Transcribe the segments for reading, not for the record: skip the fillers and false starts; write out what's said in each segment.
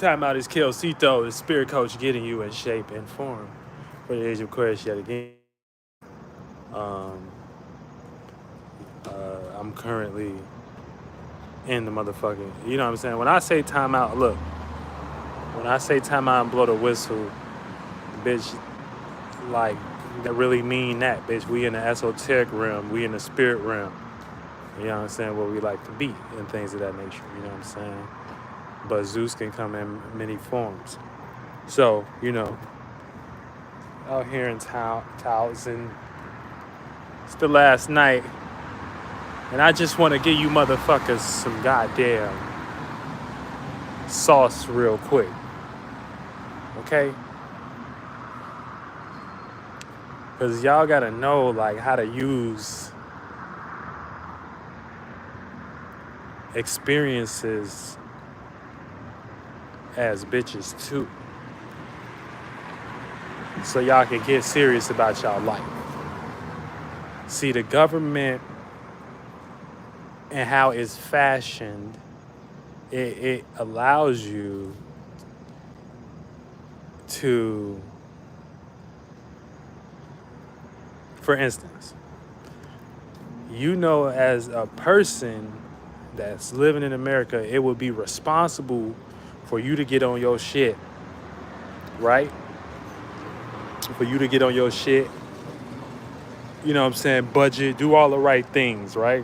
Time out is Kelsito, the spirit coach getting you in shape and form for the age of Aquarius yet again. Um, I'm currently in the motherfucking, you know what I'm saying? When I say time out, look, when I say time out and blow the whistle, bitch, like, that really mean that, bitch. We in the esoteric realm, we in the spirit realm. You know what I'm saying? Where we like to be and things of that nature, you know what I'm saying? But Zeus can come in many forms. So, you know, out here in Towson, it's the last night, and I just want to give you motherfuckers some goddamn sauce real quick, okay? Because y'all gotta know, like, how to use experiences as bitches too, so y'all can get serious about y'all life. See, the government and how it's fashioned, it allows you to, for instance, you know, as a person that's living in America, it would be responsible for you to get on your shit, right? For you to get on your shit, you know what I'm saying, budget, do all the right things, right?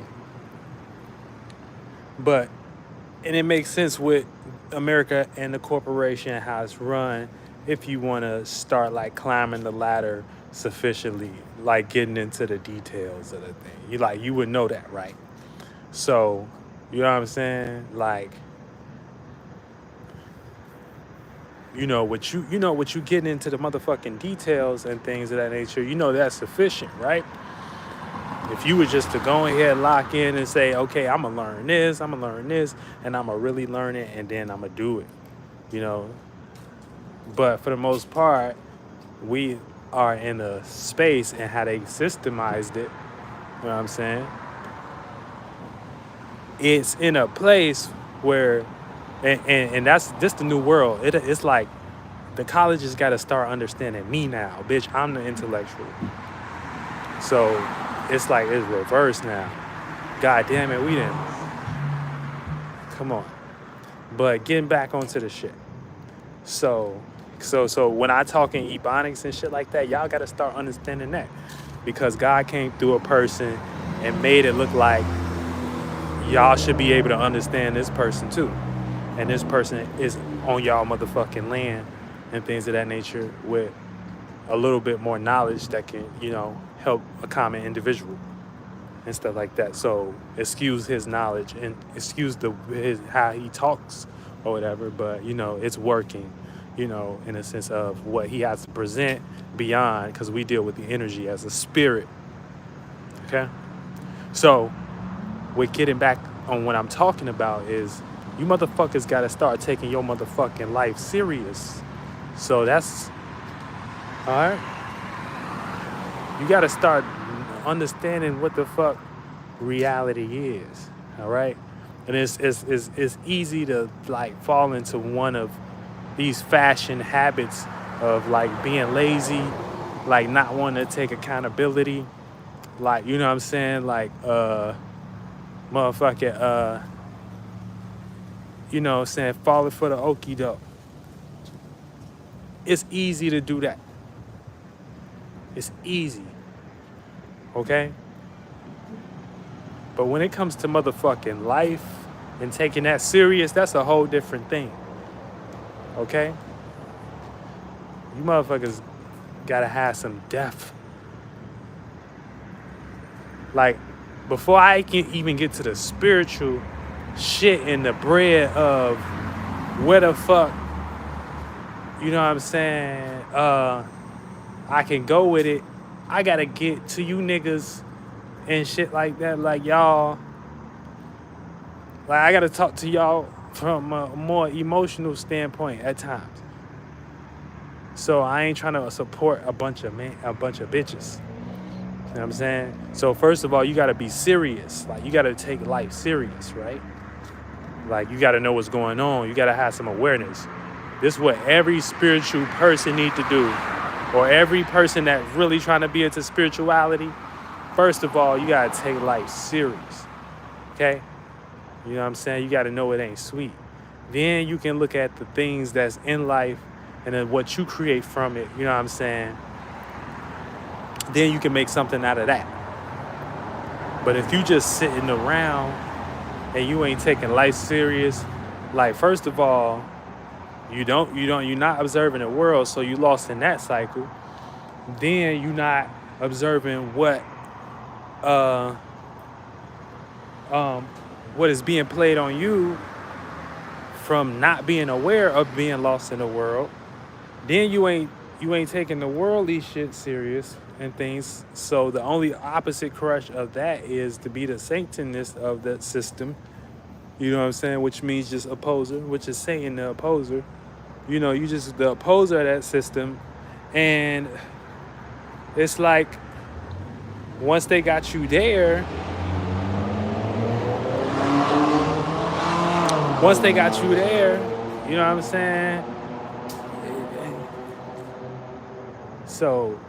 But, and it makes sense with America and the corporation, how it's run, if you want to start like climbing the ladder sufficiently, like getting into the details of the thing. You would know that, right? So, you know what I'm saying? Like, you know what you getting into the motherfucking details and things of that nature, you know that's sufficient, right? If you were just to go ahead and lock in and say, okay, I'm gonna learn this, and I'm gonna really learn it, and then I'm gonna do it, you know. But for the most part, we are in a space and how they systemized it, you know what I'm saying? It's in a place where, and that's just the new world. It's like the colleges got to start understanding me now, bitch. I'm the intellectual. So it's like it's reversed now. God damn it, we didn't. Come on. But getting back onto the shit. So when I talk in ebonics and shit like that, y'all got to start understanding that, because God came through a person and made it look like y'all should be able to understand this person too. And this person is on y'all motherfucking land and things of that nature with a little bit more knowledge that can, you know, help a common individual and stuff like that. So excuse his knowledge and excuse how he talks or whatever, but, you know, it's working, you know, in a sense of what he has to present beyond, because we deal with the energy as a spirit, okay? So with getting back on what I'm talking about is, you motherfuckers got to start taking your motherfucking life serious. So that's, all right? You got to start understanding what the fuck reality is, all right? And it's easy to, like, fall into one of these fashion habits of, like, being lazy, like, not wanting to take accountability, like, you know what I'm saying? Like, motherfucking, you know what I'm saying, falling for the okie doke. It's easy to do that. It's easy. Okay? But when it comes to motherfucking life and taking that serious, that's a whole different thing. Okay? You motherfuckers gotta have some depth. Like, before I can even get to the spiritual shit in the bread of where the fuck, you know what I'm saying, I can go with it, I gotta get to you niggas and shit like that. Like, y'all, like, I gotta talk to y'all from a more emotional standpoint at times. So I ain't trying to support a bunch of bitches. You know what I'm saying? So first of all, you gotta be serious. Like, you gotta take life serious, right? Like, you gotta know what's going on. You gotta have some awareness. This is what every spiritual person need to do, or every person that really trying to be into spirituality. First of all, you gotta take life serious, okay? You know what I'm saying? You gotta know it ain't sweet. Then you can look at the things that's in life and then what you create from it, you know what I'm saying? Then you can make something out of that. But if you just sitting around and you ain't taking life serious, like first of all, you're not observing the world, so you lost in that cycle. Then you're not observing uh um what is being played on you from not being aware of being lost in the world. Then you ain't taking the worldly shit serious and things. So the only opposite crush of that is to be the Satanist of that system. You know what I'm saying? Which means just opposer, which is Satan the opposer. You know, you just the opposer of that system. And it's like once they got you there, you know what I'm saying? So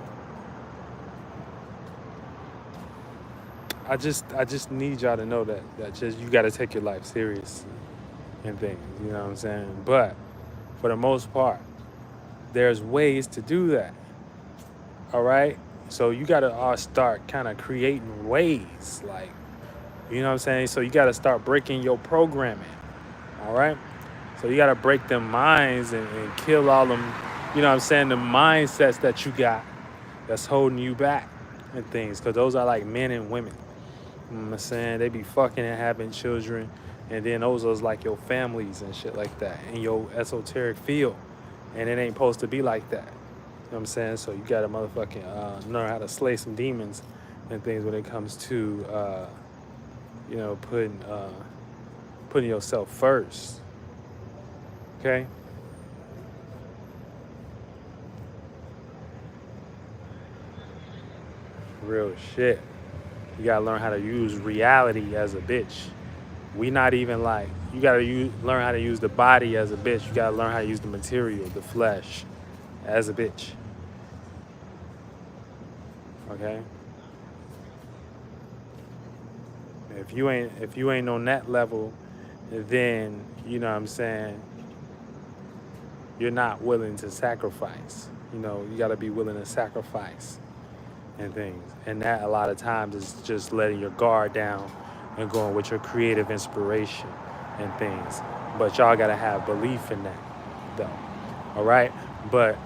I just need y'all to know that just you gotta take your life serious and things, you know what I'm saying? But for the most part, there's ways to do that. All right. So you gotta start kind of creating ways, like, you know what I'm saying? So you gotta start breaking your programming. All right. So you gotta break them minds and kill all them, you know what I'm saying, the mindsets that you got that's holding you back and things. Cause those are like men and women. You know what I'm saying? They be fucking and having children. And then those are like your families and shit like that in your esoteric field. And it ain't supposed to be like that. You know what I'm saying? So you gotta motherfucking learn how to slay some demons and things when it comes to you know, putting yourself first. Okay? Real shit. You gotta learn how to use reality as a bitch. We not even like, you gotta learn how to use the body as a bitch. You gotta learn how to use the material, the flesh, as a bitch. Okay? If you ain't on that level, then you know what I'm saying, you're not willing to sacrifice. You know, you gotta be willing to sacrifice and things. And that a lot of times is just letting your guard down and going with your creative inspiration and things. But y'all gotta have belief in that though. All right? But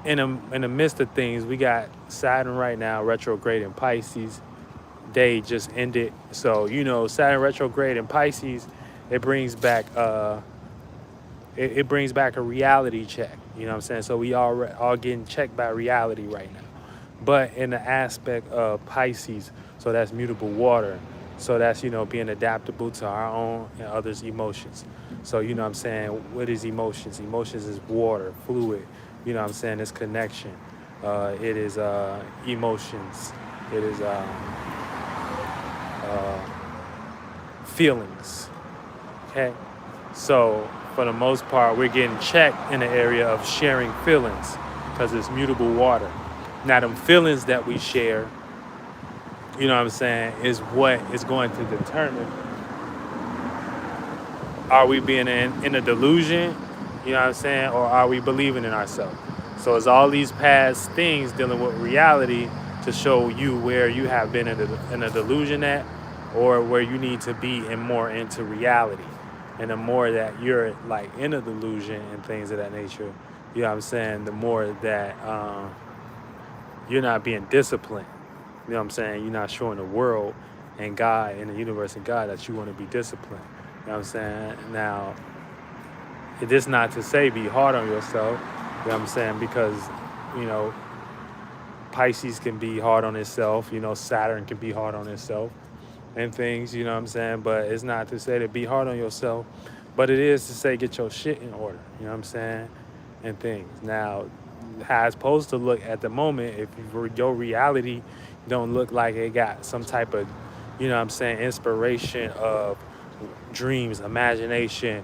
in the midst of things, we got Saturn right now retrograde in Pisces. Day just ended. So, you know, Saturn retrograde in Pisces, it brings back it brings back a reality check. You know what I'm saying? So we all getting checked by reality right now. But in the aspect of Pisces, so that's mutable water. So that's, you know, being adaptable to our own and others' emotions. So, you know what I'm saying? What is emotions? Emotions is water, fluid. You know what I'm saying? It's connection. It is emotions. It is feelings. Okay? So, for the most part, we're getting checked in the area of sharing feelings because it's mutable water. Now, them feelings that we share, you know what I'm saying, is what is going to determine, are we being in a delusion, you know what I'm saying, or are we believing in ourselves? So it's all these past things dealing with reality to show you where you have been in a delusion at, or where you need to be and more into reality. And the more that you're like in a delusion and things of that nature, you know what I'm saying, the more that you're not being disciplined. You know what I'm saying? You're not showing the world and God and the universe and God that you want to be disciplined. You know what I'm saying? Now, it is not to say be hard on yourself, you know what I'm saying? Because, you know, Pisces can be hard on itself, you know, Saturn can be hard on itself and things, you know what I'm saying? But it's not to say to be hard on yourself, but it is to say get your shit in order, you know what I'm saying? And things. Now, how it's supposed to look at the moment, if your reality don't look like it got some type of, you know what I'm saying, inspiration of dreams, imagination,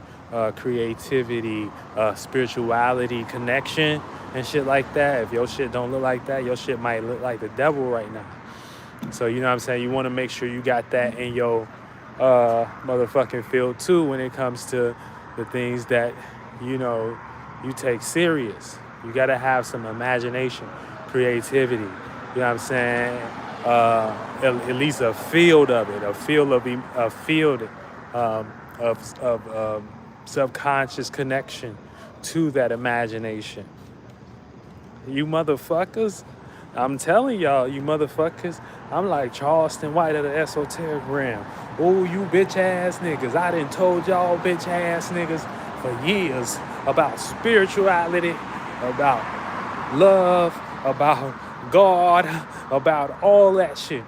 creativity, spirituality, connection, and shit like that. If your shit don't look like that, your shit might look like the devil right now. So you know what I'm saying? You want to make sure you got that in your motherfucking field too when it comes to the things that, you know, you take serious. You got to have some imagination, creativity. You know what I'm saying? At least a field of it, a field of subconscious connection to that imagination. You motherfuckers, I'm telling y'all, you motherfuckers, I'm like Charleston White of the Esoteric Realm. Oh, you bitch ass niggas. I done told y'all bitch ass niggas for years about spirituality, about love, about God, about all that shit.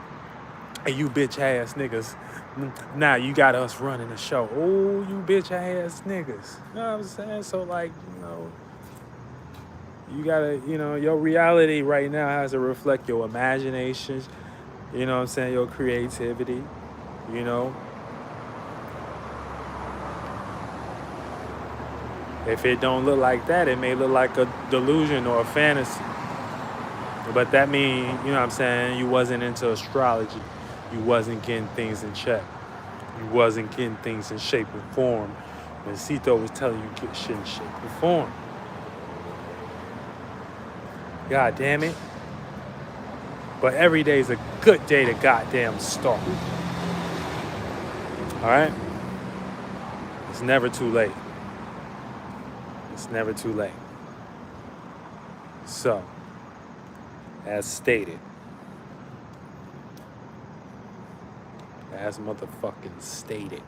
And you bitch ass niggas, now you got us running the show. Oh, you bitch ass niggas. You know what I'm saying? So like, you know, you gotta, you know, your reality right now has to reflect your imaginations, you know what I'm saying, your creativity, you know. If it don't look like that, it may look like a delusion or a fantasy. But that means, you know what I'm saying, you wasn't into astrology. You wasn't getting things in check. You wasn't getting things in shape and form. When Sito was telling you get shit in shape and form. God damn it. But every day is a good day to goddamn start. Alright? It's never too late. It's never too late. So, as stated, as motherfucking stated,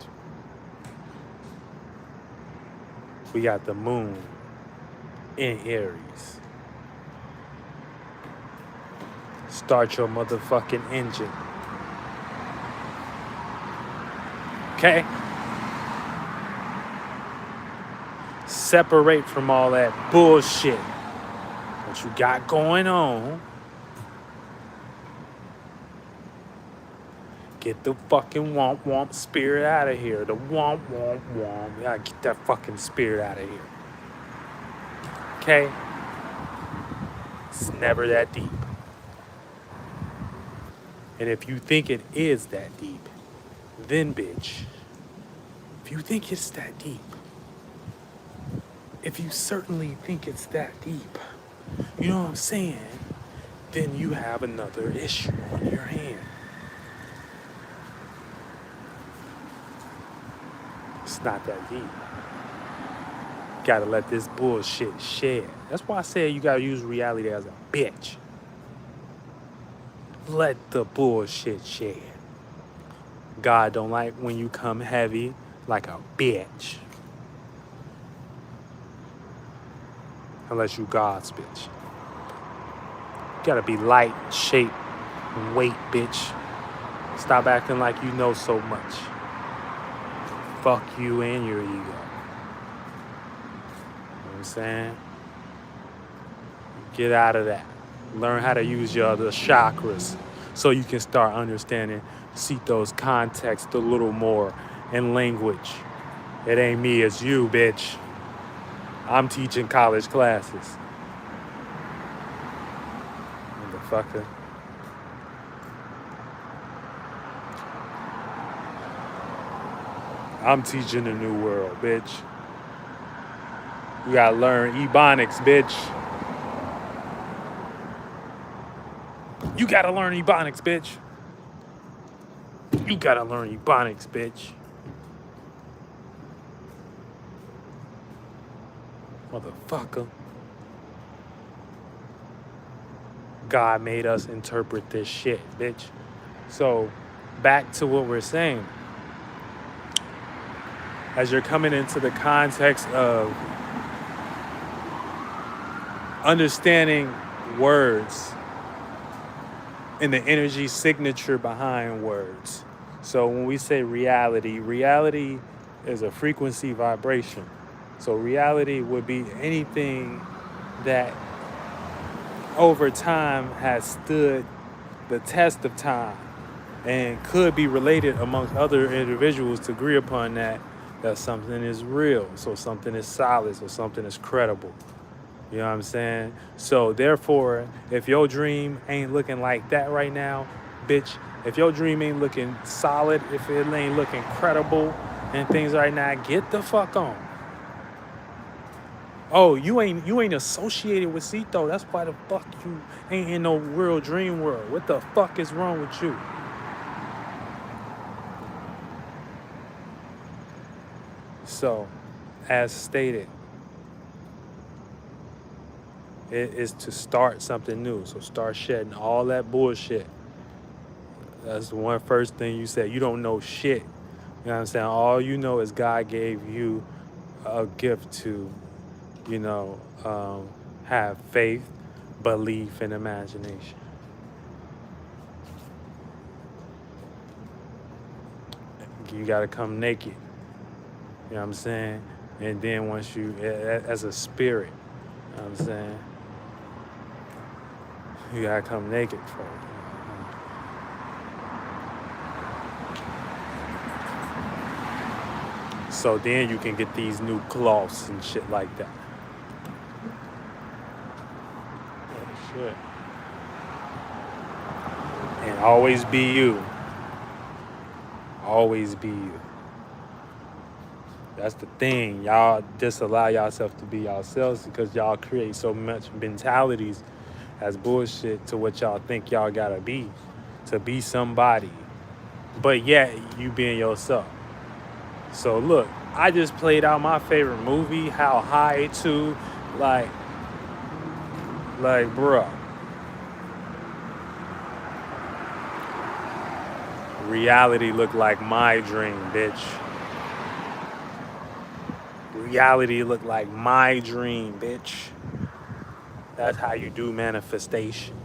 we got the moon in Aries. Start your motherfucking engine. Okay? Separate from all that bullshit that you got going on. Get the fucking womp womp spirit out of here. The womp womp womp. You gotta get that fucking spirit out of here. Okay? It's never that deep. And if you think it is that deep, then bitch, if you think it's that deep, if you certainly think it's that deep, you know what I'm saying, then you have another issue on your hand. It's not that deep. You gotta let this bullshit shed. That's why I said you gotta use reality as a bitch. Let the bullshit shed. God don't like when you come heavy like a bitch. Unless you God's bitch. You gotta be light, shape, and weight, bitch. Stop acting like you know so much. Fuck you and your ego. You know what I'm saying? Get out of that. Learn how to use your other chakras so you can start understanding Sito's context a little more in language. It ain't me, it's you, bitch. I'm teaching college classes. Motherfucker. I'm teaching the new world, bitch. You gotta learn Ebonics, bitch. You gotta learn Ebonics, bitch. You gotta learn Ebonics, bitch. Motherfucker. God made us interpret this shit, bitch. So, back to what we're saying. As you're coming into the context of understanding words and the energy signature behind words. So when we say reality, reality is a frequency vibration. So reality would be anything that over time has stood the test of time and could be related amongst other individuals to agree upon that that something is real, so something is solid, so something is credible. You know what I'm saying? So therefore, if your dream ain't looking like that right now, bitch, if your dream ain't looking solid, if it ain't looking credible and things right now, get the fuck on. Oh, you ain't associated with Cito. That's why the fuck you ain't in no real dream world. What the fuck is wrong with you? So, as stated, it is to start something new. So start shedding all that bullshit. That's the one first thing you said. You don't know shit. You know what I'm saying? All you know is God gave you a gift to, you know, have faith, belief, and imagination. You got to come naked. You know what I'm saying? And then once you, as a spirit, you know what I'm saying? You got to come naked first. So then you can get these new cloths and shit like that. Oh, shit. And always be you. Always be you. That's the thing. Y'all just allow yourself to be yourselves because y'all create so much mentalities as bullshit to what y'all think y'all gotta be to be somebody. But yet you being yourself. So look, I just played out my favorite movie, How High to, like, bruh. Reality looked like my dream, bitch. Reality looked like my dream, bitch. That's how you do manifestation.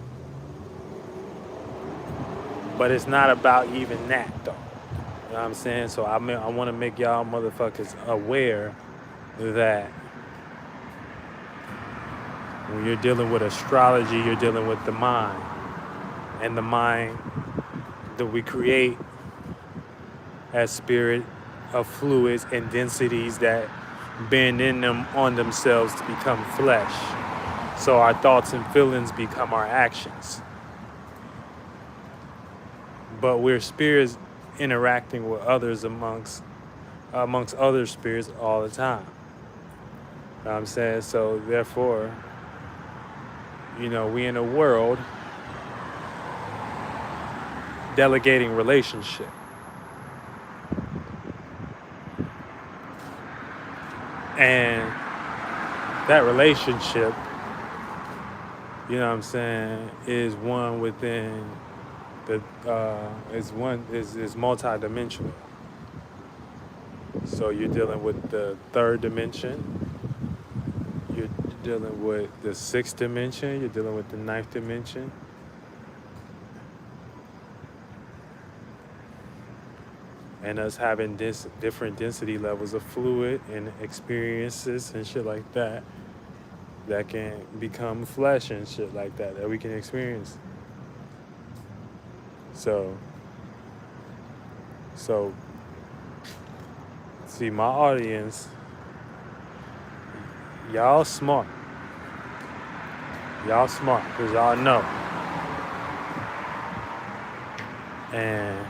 But it's not about even that, though. You know what I'm saying? So I want to make y'all motherfuckers aware that when you're dealing with astrology, you're dealing with the mind. And the mind that we create as spirit of fluids and densities that bend in them on themselves to become flesh. So our thoughts and feelings become our actions. But we're spirits interacting with others amongst other spirits all the time. You know what I'm saying? So therefore, you know, we in a world delegating relationship. And that relationship, you know what I'm saying, is one within the is multi-dimensional. So you're dealing with the third dimension, you're dealing with the sixth dimension, you're dealing with the ninth dimension. And us having different density levels of fluid and experiences and shit like that can become flesh and shit like that we can experience. So see, my audience, y'all smart because y'all know. And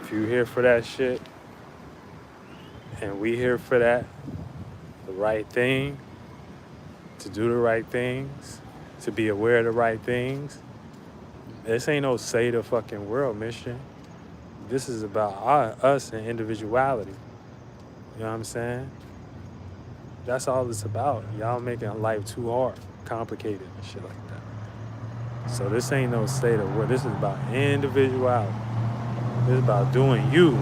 if you here for that shit and we here for that, the right thing, to do the right things, to be aware of the right things, this ain't no save the fucking world mission. This is about us and individuality. You know what I'm saying? That's all it's about. Y'all making life too hard, complicated and shit like that. So this ain't no state of world. This is about individuality. This is about doing you.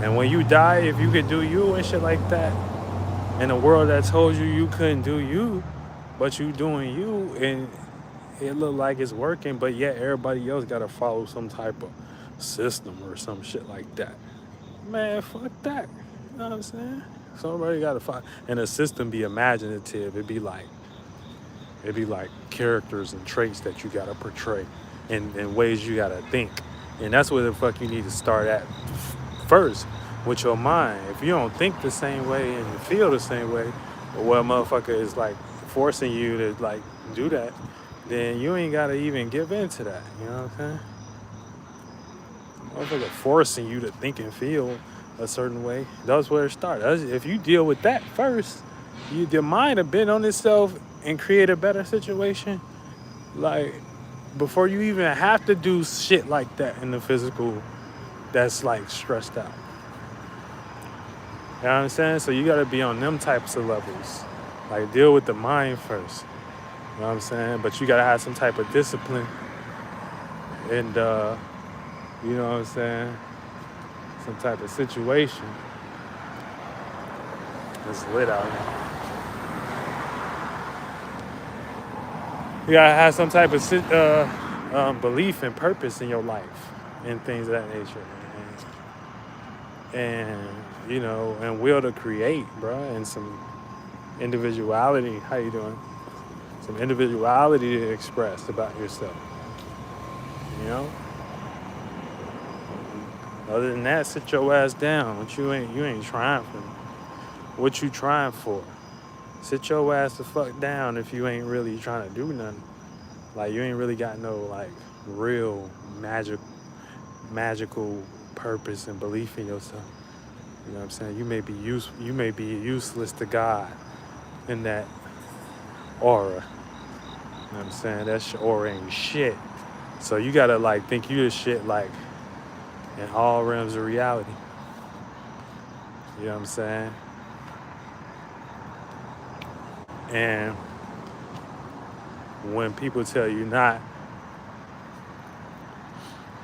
And when you die, if you could do you and shit like that, in a world that told you couldn't do you, but you doing you, and it look like it's working, but yet everybody else gotta follow some type of system or some shit like that. Man, fuck that. You know what I'm saying? Somebody gotta follow. And the system be imaginative. It'd be like characters and traits that you gotta portray in ways you gotta think. And that's where the fuck you need to start at first, with your mind. If you don't think the same way and you feel the same way, well, motherfucker is like forcing you to like do that, then you ain't gotta even give in to that. You know what I'm saying? Motherfucker forcing you to think and feel a certain way. That's where it starts. If you deal with that first, your mind have been on itself and create a better situation. Like before you even have to do shit like that in the physical, that's like stressed out. You know what I'm saying? So you gotta be on them types of levels. Like deal with the mind first. You know what I'm saying? But you gotta have some type of discipline and you know what I'm saying? Some type of situation. It's lit out here. You gotta have some type of belief and purpose in your life and things of that nature. And you know, and will to create, bro, and some individuality. How you doing? Some individuality to express about yourself. You know. Other than that, sit your ass down. You ain't trying for. What you trying for? Sit your ass the fuck down if you ain't really trying to do nothing. Like you ain't really got no like real magical purpose and belief in yourself. You know what I'm saying? You may be useless to God in that aura. You know what I'm saying? That aura ain't shit. So you gotta like think you the shit like in all realms of reality. You know what I'm saying? And when people tell you not,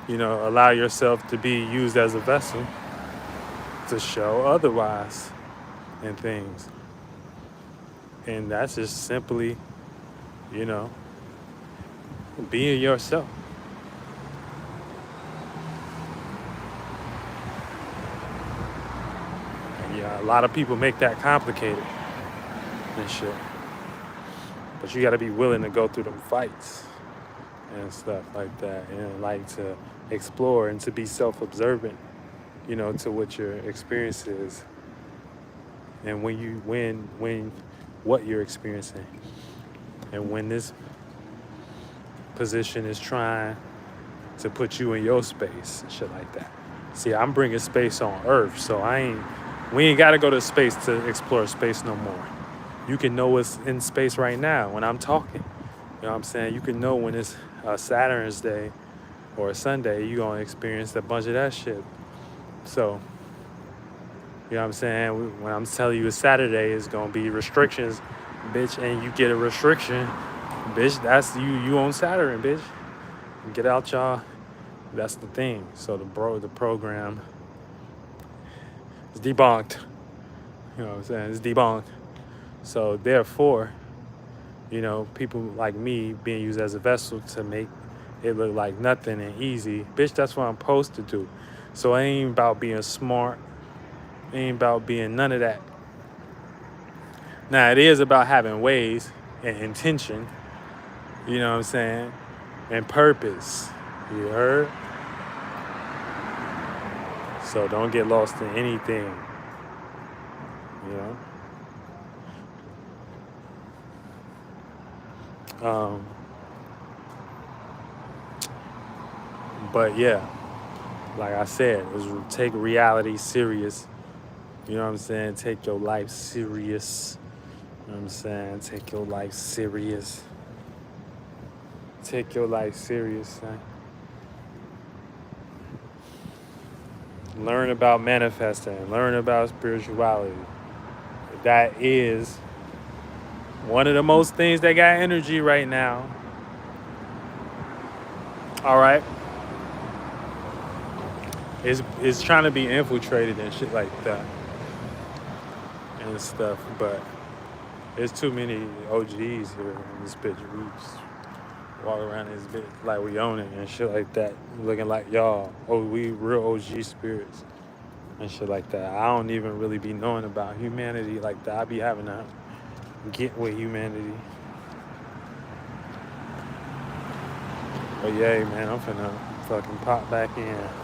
you know, allow yourself to be used as a vessel to show otherwise in things. And that's just simply, you know, being yourself. And yeah, a lot of people make that complicated and shit. But you gotta be willing to go through them fights and stuff like that, and like to explore and to be self-observant, you know, to what your experience is and when what you're experiencing, and when this position is trying to put you in your space and shit like that. See, I'm bringing space on Earth, so we ain't got to go to space to explore space no more. You can know what's in space right now when I'm talking. You know what I'm saying? You can know when it's Saturn's Day or a Sunday, you're going to experience a bunch of that shit. So, you know what I'm saying? When I'm telling you a Saturday is going to be restrictions, bitch, and you get a restriction, bitch, that's you on Saturn, bitch. Get out, y'all. That's the thing. So the program is debunked. You know what I'm saying? It's debunked. So therefore, you know, people like me being used as a vessel to make it look like nothing and easy. Bitch, that's what I'm supposed to do. So it ain't about being smart. It ain't about being none of that. Now, it is about having ways and intention, you know what I'm saying, and purpose. You heard? So don't get lost in anything, you know? But yeah, like I said, take reality serious. You know what I'm saying? Take your life serious. You know what I'm saying? Take your life serious. Take your life serious, son. Learn about manifesting. Learn about spirituality. That is one of the most things that got energy right now. All right. It's trying to be infiltrated and shit like that and stuff, but there's too many OGs here in this bitch. We just walk around this bitch like we own it and shit like that, looking like y'all. Oh, we real OG spirits and shit like that. I don't even really be knowing about humanity like that. I be having to get with humanity. But yeah, man, I'm finna fucking pop back in.